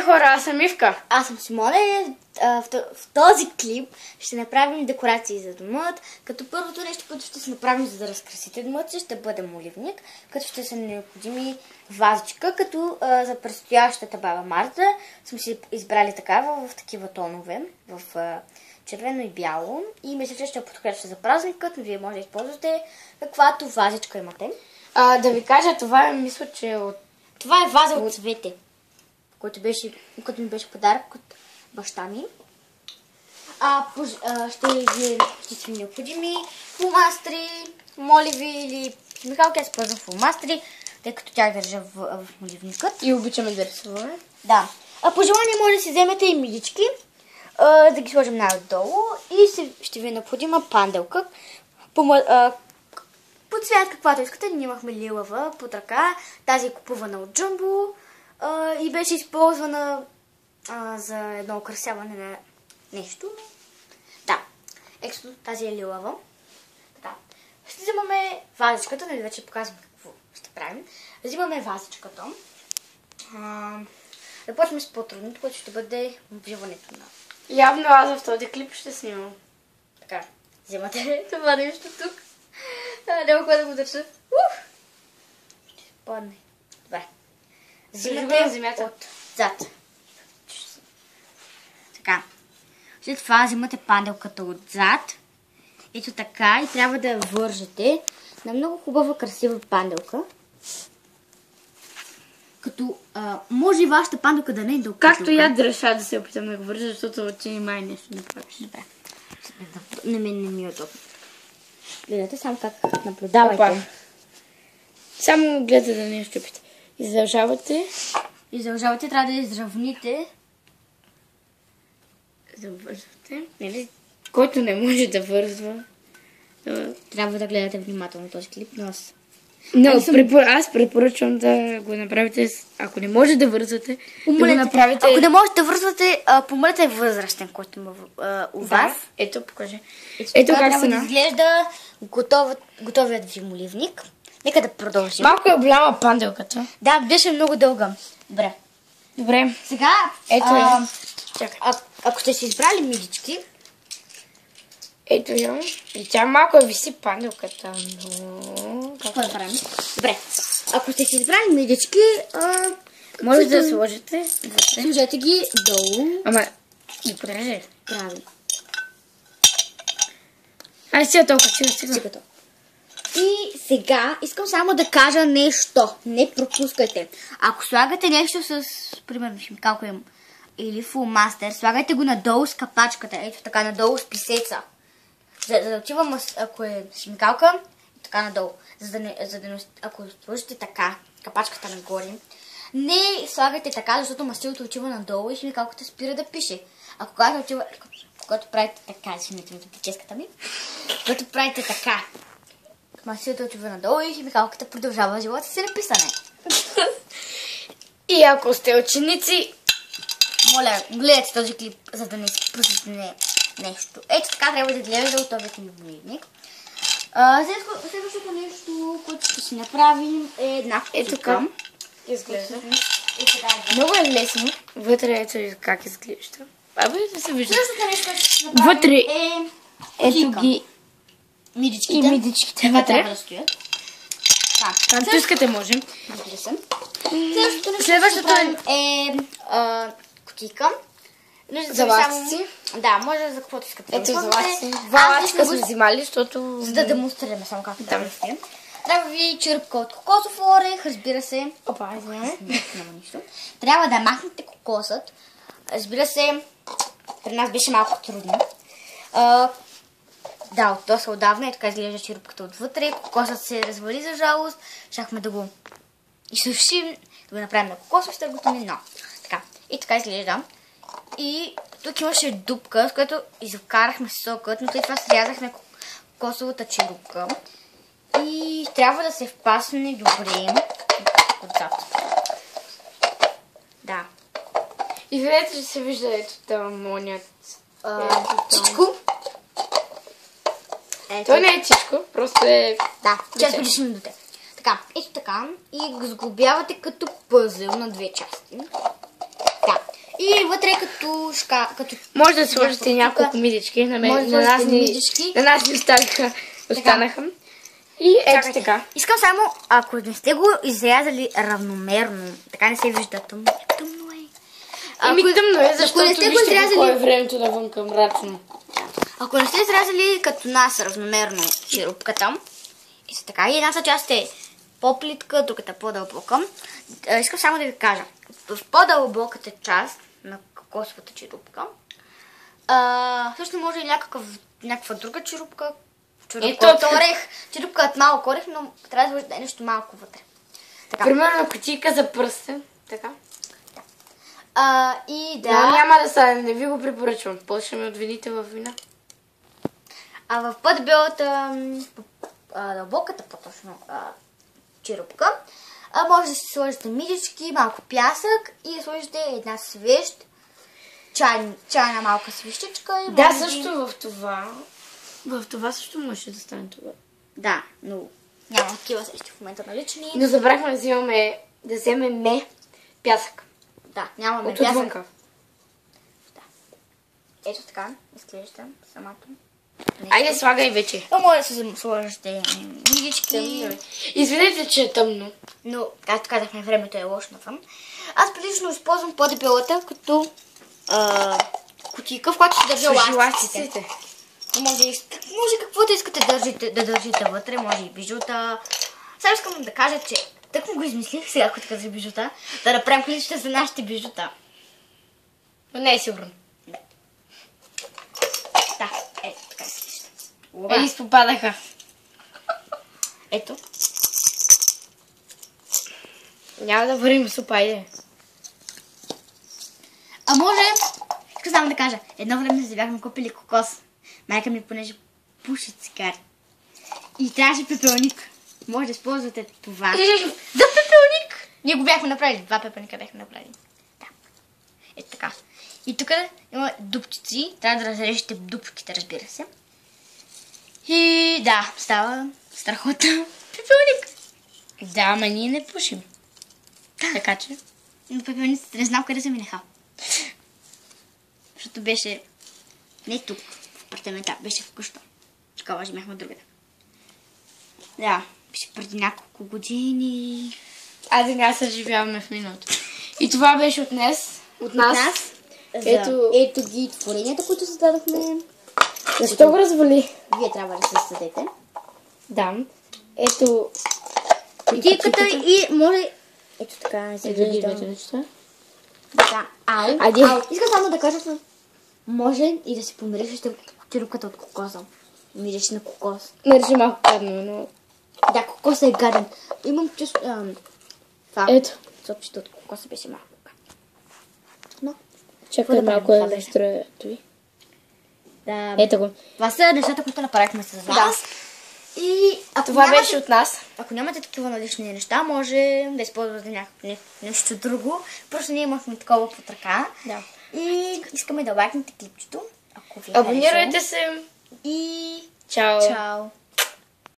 хора, аз съм Ивка. Аз съм Симона и в този клип ще направим декорации за домът. Като първото нещо, което ще се направим, за да разкрасите домът си, ще бъде моливник, като ще са необходими вазичка, като за предстоящата баба Марта сме си избрали такава в такива тонове, в червено и бяло. И мисля, че ще подходяща за празникът, но вие може да използвате каквато вазичка имате. Да ви кажа, това мисля, че е от... Това е ваза от цвете, който ми беше подарък от баща ми. Ще са необходими фломастри, моливи или химикалки. Аз ползвам фломастри, тъй като тях държа в моливникът. И обичаме да рисуваме. Да. По желание може да си вземете и милички, да ги сложим най-отдолу и ще ви е необходима панделка. По цвят каквато искате, ние имахме лилава под ръка, тази е купувана от Джумбо и беше използвана за едно украсяване на нещо. Да, ето тази е лилава. Така. Ще взимаме вазичката, нали вече показвам какво ще правим. Взимаме вазичката. Започваме с по-трудното, което ще бъде обвиването на... Явно аз в този клип ще снимам. Така, взимате това нещо тук. Няма кога да го държа. Ще падне. Добре. Взимате отзад. Така. След това взимате панделката отзад. Ето така. И трябва да я вържете на много хубава, красива панделка. Като може и вашата панделка да не е дълга. Както и аз реша да се опитам да го вържа, защото ти май нещо не правиш. Добре. На мен не ми е удобно. Гледате само как наблюдавайте. Опа. Само гледате да не я щупите. Издължавате. Издължавате, трябва да изравните. Завързвате. Нали? Който не може да вързва. Трябва да гледате внимателно този клип, но аз... Аз препоръчвам да го направите, ако не може да вързвате, да го направите... Ако не можете да вързвате, помолете възрастен, който има у вас. Ето, покажи. Ето как трябва да изглежда готовият ви моливник. Нека да продължим. Малко е голяма панделката. Да, беше много дълга. Добре. Сега, ето ако сте си избрали мидички, ето я. И тя малко виси панделката. Какво да правим? Добре. Ако сте си избрали мидички, може да сложите. Сложете ги долу. Ама, ги подрежете. Правилно. Айде сега толкова, стига. И сега искам само да кажа нещо. Не пропускайте. Ако слагате нещо с, примерно, химикалка или фулмастер, слагайте го надолу с капачката. Ето така, надолу с писеца. За да отивам, ако е химикалка, така надолу. Ако сложите така, капачката нагоре, не слагайте така, защото мастилото отива надолу и химикалката спира да пише. А когато правите така, извинете ми за прическата ми, когато правите така, мастилото отива надолу и химикалката продължава живота си на писане. И ако сте ученици, моля, гледайте този клип, за да не спусне нещо. Ето така трябва да гледате готовият ми моливник. Следващото нещо, което ще си направим е една кутика. Ето как изглежда. Много е лесно. Вътре ето как изглежда. Абе, да се вижда. Следващото нещо, което ще направим вътре ето ги мидичките. И мидичките вътре. Трябва да стоят. Както искате можем. Разбира се. Следващото е кутика. За ластици? Да, може за каквото искате. Ето за ластици. Два ластика сме взимали, защото... За да демонстрираме само как трябва да сте. Трябва ви черупка от кокосов орех, разбира се. Опа, извиня. Няма нищо. Трябва да махнете кокосът. Разбира се, при нас беше малко трудно. Да, от доста отдавна и така изглежда черупката отвътре. Кокосът се развали за жалост. Щяхме да го изсушим, да го направим на кокосов стърготами, но така. И така изглежда. И тук имаше дупка, с която изкарахме сокът, но след това срязахме кокосовата черупка. И трябва да се впасне добре отзад. Да. И видите, че се вижда ето тъмоният. Чичко. Той не е чичко, просто е... Да, чест годишни дете. Така, ето така. И го сглобявате като пъзел на две части. Да. И вътре като Може да сложите няколко мидички. На нас ни останаха. И ето така. Искам само, ако не сте го изрязали равномерно, така не се вижда тъмно. Тъмно е. Тъмно е, защото вижте какво е времето навънка мрачно. Ако не сте изрязали като нас равномерно черупката, и са така, и едната част е по-плитка, другата по-дълбока, искам само да ви кажа, в по-дълбоката част на кокосовата черупка, също може и някаква друга черупка, черупка от малко орех, но трябва да сложите нещо малко вътре. Примерно кутийка за пръстен, така. И да. Но няма да стане, не ви го препоръчвам. После ще ме обвините във вина. А в по-дебелата, дълбоката по-точно черупка, може да си сложите мидички, малко пясък и да сложите една свещ, чайна малка свещичка. И да, също в това също може да стане това. Да, но няма такива свещи в момента налични. Но забрахме да вземем пясък. Да, нямаме пясък. Отвънка. Да. Ето така, изглежда самото. Айде, слагай вече. Може да се сложите мидички. Извинете, че е тъмно. Но, както казахме, времето е лошо навън. Аз прилично използвам по-дебелата като кутийка, в която ще държа ластиците. Може каквото искате да държите вътре, може и бижута. Сега искам да кажа, че тък му го измислих сега, ако така за бижута, да направим клипчета за нашите бижута. Но не е сигурно. Да. Да, ето така се вижда. Ей, изпопадаха. Ето. Няма да варим супа, айде. А може, искам само да кажа, едно време се бяхме купили кокос. Майка ми, понеже пуши цигари. И трябваше пепелник. Може да използвате това. За пепелник! Ние го бяхме направили. 2 пепелника бяхме направили. Да. Ето така. И тук има дупчици. Трябва да разрежете дупките, разбира се. И да, става страхотен пепелник. Да, ама ние не пушим. Да. Така че. Но пепелниците не знам къде се минаха. Защото беше не тук, в апартамента, беше в къща. Такова живяхме другата. Да, беше преди няколко години. Айде, няма се живяваме в миналото. И това беше от нас. Ето ги творенията, които създадохме. Защо го развали? Вие трябва да се създадете. Да. Ето кутийката и може... Ето така се вижда. Да. Ау. Искам само да кажа, може и да си помириш черупката от кокоса. Мириш на кокос. Мириш малко гадно, но... Да, кокосът е гаден. Имам чувство... Ето. Сопчето от кокоса беше малко гаден. Но... Чакай малко да настроя той. Да. Ето го. Това са нещата, които направихме с вас. И това беше от нас. Ако нямате такива налични неща, може да използвате нещо друго. Просто ние имахме такова под ръка. Да. И искаме да лайкнете клипчето. Абонирайте се. И чао. Чао.